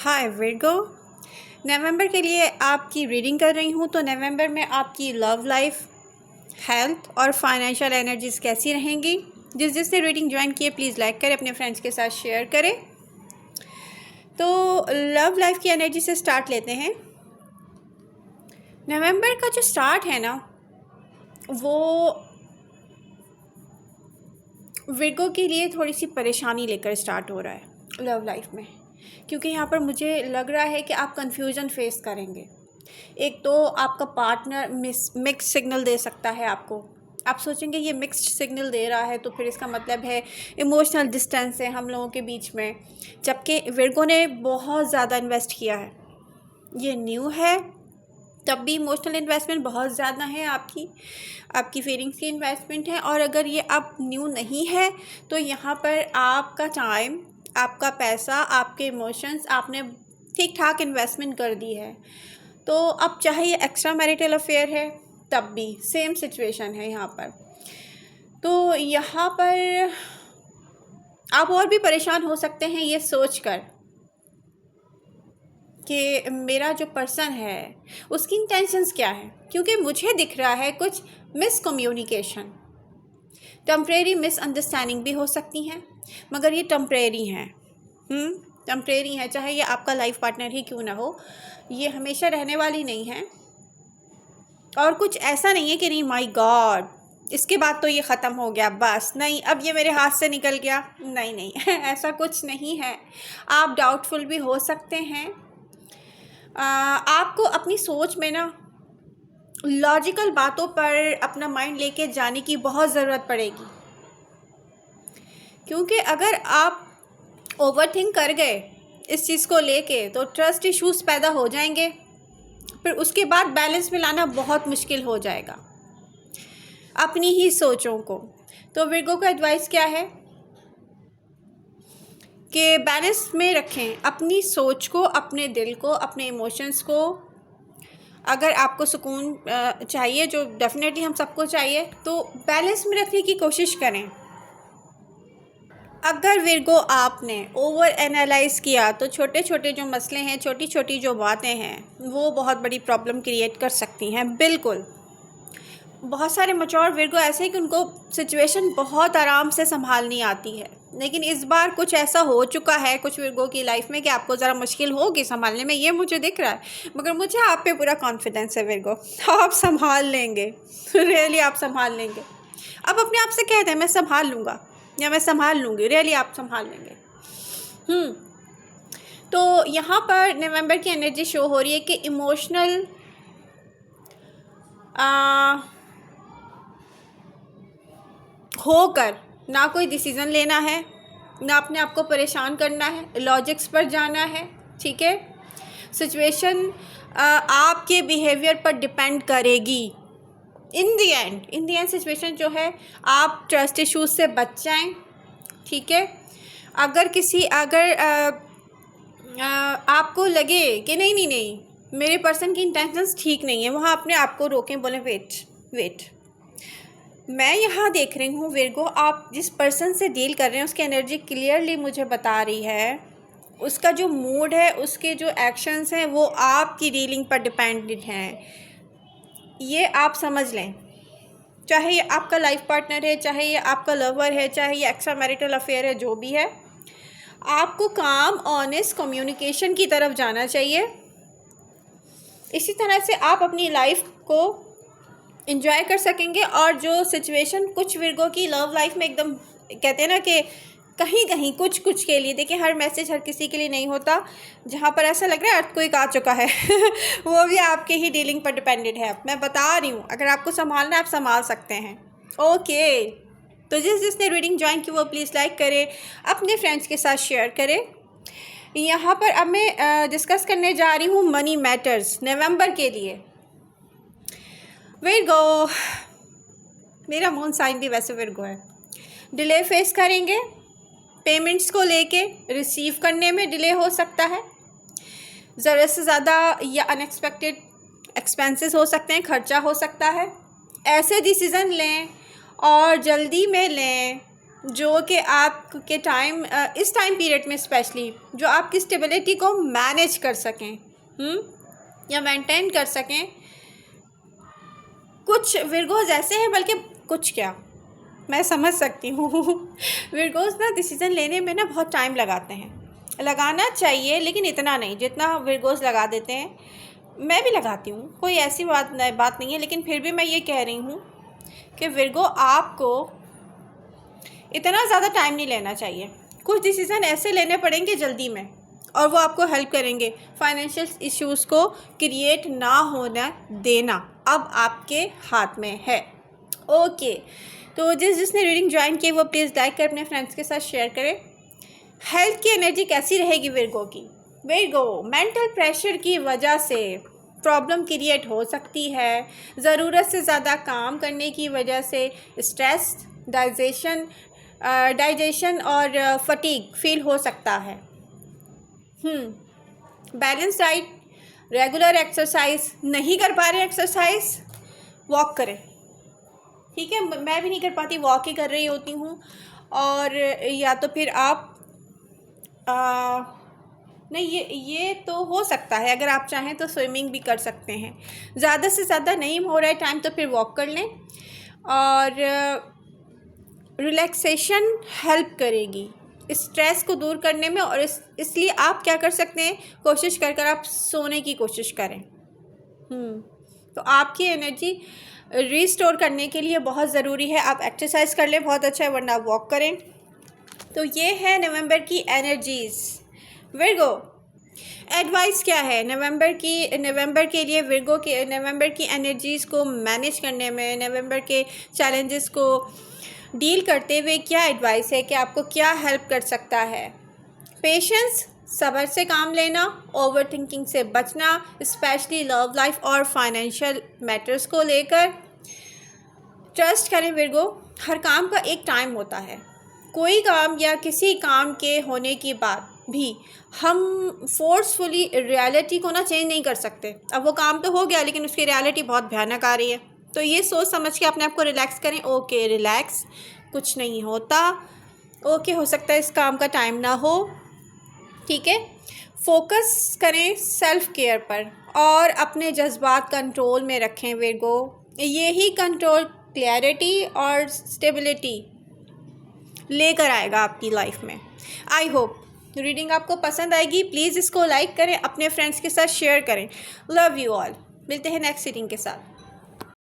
हाय Virgo, नवंबर के लिए आपकी रीडिंग कर रही हूँ। तो नवंबर में आपकी लव लाइफ, हेल्थ और फाइनेंशियल एनर्जीज कैसी रहेंगी। जिसने रीडिंग ज्वाइन की है प्लीज़ लाइक करें, अपने फ्रेंड्स के साथ शेयर करें। तो लव लाइफ की एनर्जी से स्टार्ट लेते हैं। नवंबर का जो स्टार्ट है ना, वो विर्गो के लिए थोड़ी सी परेशानी लेकर स्टार्ट हो रहा है लव लाइफ में, क्योंकि यहाँ पर मुझे लग रहा है कि आप कन्फ्यूज़न फेस करेंगे। एक तो आपका पार्टनर मिक्स सिग्नल दे सकता है आपको। आप सोचेंगे ये मिक्स्ड सिग्नल दे रहा है तो फिर इसका मतलब है इमोशनल डिस्टेंस है हम लोगों के बीच में, जबकि विर्गो ने बहुत ज़्यादा इन्वेस्ट किया है। ये न्यू है तब भी इमोशनल इन्वेस्टमेंट बहुत ज़्यादा है, आपकी फीलिंग्स की इन्वेस्टमेंट है। और अगर ये अब न्यू नहीं है तो यहाँ पर आपका टाइम, आपका पैसा, आपके इमोशंस आपने ठीक ठाक इन्वेस्टमेंट कर दी है। तो अब चाहे ये एक्स्ट्रा मैरिटल अफेयर है तब भी सेम सिचुएशन है यहाँ पर। तो यहाँ पर आप और भी परेशान हो सकते हैं ये सोचकर कि मेरा जो पर्सन है उसकी इंटेंशंस क्या है, क्योंकि मुझे दिख रहा है कुछ मिसकम्युनिकेशन, टेम्परेरी मिसअंडरस्टैंडिंग भी हो सकती हैं, मगर ये टेम्परेरी हैं। टेम्परेरी है, चाहे ये आपका लाइफ पार्टनर ही क्यों ना हो, ये हमेशा रहने वाली नहीं है। और कुछ ऐसा नहीं है कि नहीं माय गॉड इसके बाद तो ये ख़त्म हो गया, बस नहीं अब ये मेरे हाथ से निकल गया, नहीं नहीं ऐसा कुछ नहीं है। आप डाउटफुल भी हो सकते हैं। आपको अपनी सोच में ना लॉजिकल बातों पर अपना माइंड लेके जाने की बहुत ज़रूरत पड़ेगी, क्योंकि अगर आप ओवरथिंक कर गए इस चीज़ को लेके तो ट्रस्ट इश्यूज़ पैदा हो जाएंगे, फिर उसके बाद बैलेंस में लाना बहुत मुश्किल हो जाएगा अपनी ही सोचों को। तो विर्गो का एडवाइस क्या है कि बैलेंस में रखें अपनी सोच को, अपने दिल को, अपने इमोशंस को। अगर आपको सुकून चाहिए, जो डेफिनेटली हम सबको चाहिए, तो बैलेंस में रखने की कोशिश करें। अगर विर्गो आपने ओवर एनालाइज किया तो छोटे छोटे जो मसले हैं, छोटी छोटी जो बातें हैं, वो बहुत बड़ी प्रॉब्लम क्रिएट कर सकती हैं। बिल्कुल, बहुत सारे मैच्योर विर्गो ऐसे हैं कि उनको सिचुएशन बहुत आराम से संभालनी आती है, लेकिन इस बार कुछ ऐसा हो चुका है कुछ विर्गो की लाइफ में कि आपको ज़रा मुश्किल होगी संभालने में, ये मुझे दिख रहा है। मगर मुझे आप पे पूरा कॉन्फिडेंस है विर्गो, आप संभाल लेंगे रियली आप संभाल लेंगे। अब अपने आप से कहते हैं मैं संभाल लूँगा या मैं संभाल लूँगी, रियली आप संभाल लेंगे। तो यहाँ पर नवंबर की एनर्जी शो हो रही है कि इमोशनल होकर ना कोई डिसीज़न लेना है, ना अपने आप को परेशान करना है, लॉजिक्स पर जाना है। ठीक है, सिचुएशन आपके बिहेवियर पर डिपेंड करेगी। इन दी एंड सिचुएशन जो है, आप ट्रस्ट इश्यूज से बच जाएं। ठीक है, अगर आपको लगे कि नहीं मेरे पर्सन की इंटेंशंस ठीक नहीं है, वहाँ अपने आप को रोकें, बोलें वेट मैं यहाँ देख रही हूँ विर्गो, आप जिस पर्सन से डील कर रहे हैं उसकी एनर्जी क्लियरली मुझे बता रही है, उसका जो मूड है, उसके जो एक्शंस हैं, वो आपकी डीलिंग पर डिपेंडेड हैं। ये आप समझ लें, चाहे ये आपका लाइफ पार्टनर है, चाहे ये आपका लवर है, चाहे ये एक्स्ट्रा मैरिटल अफेयर है, जो भी है, आपको काम ऑनेस्ट कम्युनिकेशन की तरफ जाना चाहिए। इसी तरह से आप अपनी लाइफ को एंजॉय कर सकेंगे। और जो सिचुएशन कुछ विर्गो की लव लाइफ में एकदम कहते हैं ना कि कहीं कहीं कुछ के लिए, देखिए हर मैसेज हर किसी के लिए नहीं होता, जहाँ पर ऐसा लग रहा है अर्थक्वेक आ चुका है वो भी आपके ही डीलिंग पर डिपेंडेड है। मैं बता रही हूँ, अगर आपको संभालना है आप संभाल सकते हैं। ओके, तो जिसने रीडिंग ज्वाइन की वो प्लीज़ लाइक करें, अपने फ्रेंड्स के साथ शेयर करें। यहाँ पर अब मैं डिस्कस करने जा रही हूँ मनी मैटर्स नवंबर के लिए। विर्गो, मेरा मून साइन भी वैसे विर्गो है। डिले फेस करेंगे पेमेंट्स को लेके, रिसीव करने में डिले हो सकता है, ज़रूरत से ज़्यादा या अनएक्सपेक्टेड एक्सपेंसेस हो सकते हैं, खर्चा हो सकता है। ऐसे डिसीज़न लें और जल्दी में लें जो कि आपके टाइम इस टाइम पीरियड में स्पेशली जो आपकी स्टेबिलिटी को मैनेज कर सकें या मेंटेन कर सकें। कुछ विर्गोज ऐसे हैं, बल्कि कुछ क्या, मैं समझ सकती हूँ विर्गोज ना डिसीज़न लेने में ना बहुत टाइम लगाते हैं। लगाना चाहिए लेकिन इतना नहीं जितना विर्गोज लगा देते हैं। मैं भी लगाती हूँ, कोई ऐसी बात नहीं है, लेकिन फिर भी मैं ये कह रही हूँ कि विर्गो आपको इतना ज़्यादा टाइम नहीं लेना चाहिए। कुछ डिसीज़न ऐसे लेने पड़ेंगे जल्दी में, और वो आपको हेल्प करेंगे फाइनेंशियल इश्यूज़ को क्रिएट ना होना देना अब आपके हाथ में है। ओके, तो जिसने रीडिंग ज्वाइन की वो प्लीज़ लाइक कर अपने फ्रेंड्स के साथ शेयर करें। हेल्थ की एनर्जी कैसी रहेगी विर्गो की? विर्गो मेंटल प्रेशर की वजह से प्रॉब्लम क्रिएट हो सकती है। ज़रूरत से ज़्यादा काम करने की वजह से स्ट्रेस, डाइजेशन और फटीग फील हो सकता है। बैलेंस डाइट, रेगुलर एक्सरसाइज, नहीं कर पा रहे एक्सरसाइज, वॉक करें। ठीक है, मैं भी नहीं कर पाती, वॉक ही कर रही होती हूँ। और या तो फिर आप नहीं, ये तो हो सकता है, अगर आप चाहें तो स्विमिंग भी कर सकते हैं। ज़्यादा से ज़्यादा नहीं हो रहा है टाइम तो फिर वॉक कर लें। और रिलैक्सेशन हेल्प करेगी स्ट्रेस को दूर करने में, और इसलिए आप क्या कर सकते हैं, कोशिश कर आप सोने की कोशिश करें। तो आपकी एनर्जी रिस्टोर करने के लिए बहुत ज़रूरी है आप एक्सरसाइज कर लें, बहुत अच्छा है, वरना आप वॉक करें। तो ये है नवंबर की एनर्जीज़। विर्गो एडवाइस क्या है नवंबर के लिए? विर्गो के नवंबर की एनर्जीज़ को मैनेज करने में, नवंबर के चैलेंजेस को डील करते हुए क्या एडवाइस है कि आपको क्या हेल्प कर सकता है? पेशेंस, सब्र से काम लेना, ओवर थिंकिंग से बचना, स्पेशली लव लाइफ और फाइनेंशियल मैटर्स को लेकर। ट्रस्ट करें विर्गो, हर काम का एक टाइम होता है। कोई काम या किसी काम के होने के बाद भी हम फोर्सफुली रियलिटी को ना चेंज नहीं कर सकते। अब वो काम तो हो गया लेकिन उसकी रियलिटी बहुत भयानक आ रही है, तो ये सोच समझ के अपने आप को रिलैक्स करें। ओके, रिलैक्स, कुछ नहीं होता। ओके, हो सकता है इस काम का टाइम ना हो, ठीक है। फोकस करें सेल्फ केयर पर और अपने जज्बात कंट्रोल में रखें विर्गो। यही कंट्रोल क्लैरिटी और स्टेबिलिटी लेकर आएगा आपकी लाइफ में। आई होप रीडिंग आपको पसंद आएगी। प्लीज़ इसको लाइक करें, अपने फ्रेंड्स के साथ शेयर करें। Love you all. मिलते हैं नेक्स्ट रीडिंग के साथ।